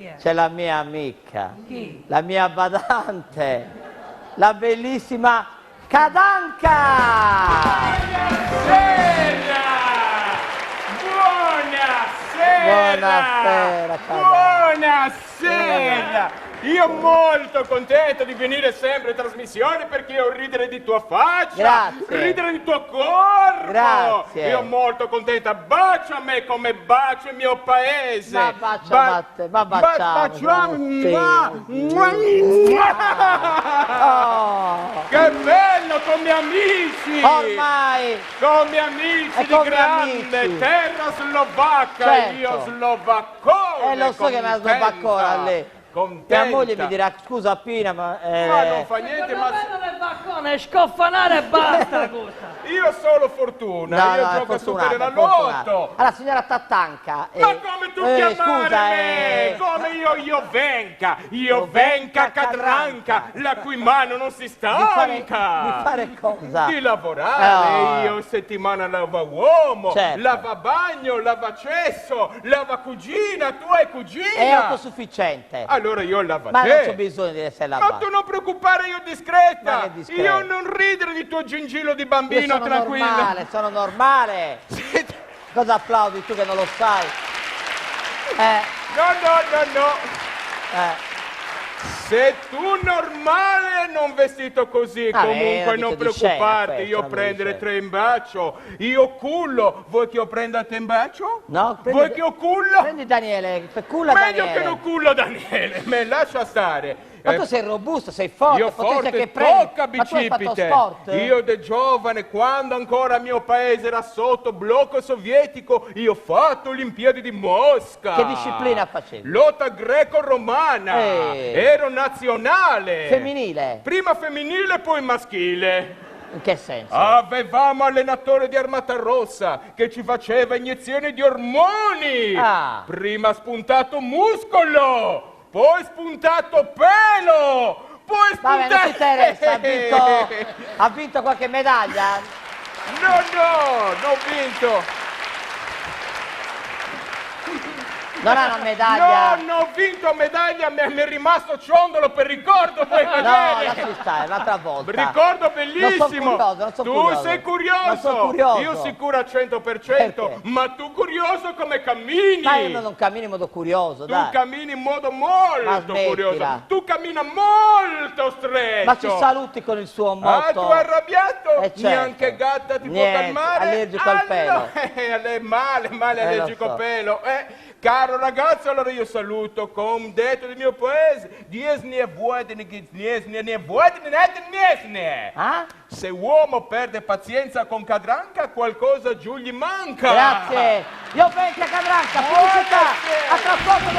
C'è la mia amica, Chi? la mia badante, la bellissima Cadanca! Buonasera! Buonasera, Cadanca. Buonasera! Io molto contento di venire sempre in trasmissione perché ho il ridere di tua faccia, Grazie. il ridere di tuo corpo. Grazie. Io molto contenta, bacia me come bacio il mio paese. Ma bacia te, ma baciamo. Sì. Oh. Che bello come amici! Ormai! Come amici E di come grande amici. terra slovacca, Certo. io slovaccone. Lo so che è una slovacona lei. Contenta. Mia moglie mi dirà, scusa Pina, ma... Ma non fa niente, ma Guarda il baccone, scoffanare e basta cosa. io ho solo fortuna, No, io no, è gioco a fortunata, Super è fortunata. Lotto. Allora, signora Tattanca... Ma come tu chiamare scusa, me? Come io venga Cadranca, la cui mano non si Di stanca. fare cosa? Di lavorare, Oh. io settimana lava uomo, Certo. lava bagno, lava cesso, lava cugina, tu hai cugina. È autosufficiente. Allora io lava Ma te. non c'ho bisogno di essere Ma lavato. tu non preoccupare, io discreta. Ma che discreta? Io non ridere di tuo gingillo di Io bambino sono tranquillo. normale, sono normale. Cosa applaudi tu che non lo sai? No. Se tu normale non vestito così, Ah, comunque abito non di scena preoccuparti, questo, io abito di prendere scena. tre in bacio, io cullo, vuoi che io prenda te in bacio? No? Vuoi che io cullo? Prendi Daniele, culla Meglio Daniele. che non cullo Daniele, me lascia stare. Ma tu sei robusto, sei forte, Io potente forte, che prendi. tocca Ma tu hai fatto bicipite. sport? Io da giovane, quando ancora il mio paese era sotto blocco sovietico, io ho fatto Olimpiadi di Mosca. Che disciplina facevi? Lotta greco-romana. Ero nazionale. Femminile? Prima femminile, poi maschile. In che senso? Avevamo allenatore di Armata Rossa che ci faceva iniezioni di ormoni. Ah. Prima spuntato muscolo, poi spuntato pelo, poi Vabbè, spuntato... non ti interessa, ha vinto qualche medaglia? No, non ho vinto. Non ha una medaglia? No, non ho vinto medaglia, mi è rimasto ciondolo per ricordo, puoi No, vedere. lasci stare, l'altra volta. Ricordo bellissimo. Non sono tu curioso. sei curioso. Non sono curioso. Io sicuro al 100%, Perché? ma tu curioso come cammini. Ma io non cammino in modo curioso, Tu dai. cammini in modo Ma molto smettila. curioso. Tu cammina molto stretto. Ma ci saluti con il suo motto. Ah, tu hai arrabbiato? Certo. Neanche gatta ti Niente, può calmare? allergico al pelo. Male, lo allergico so. al pelo. Caro ragazzo, allora io saluto con detto del mio paese. Ah? Se uomo perde pazienza con Cadranca, qualcosa giù gli manca. Grazie. Io vengo a Cadranca, pubblicità, a trasporto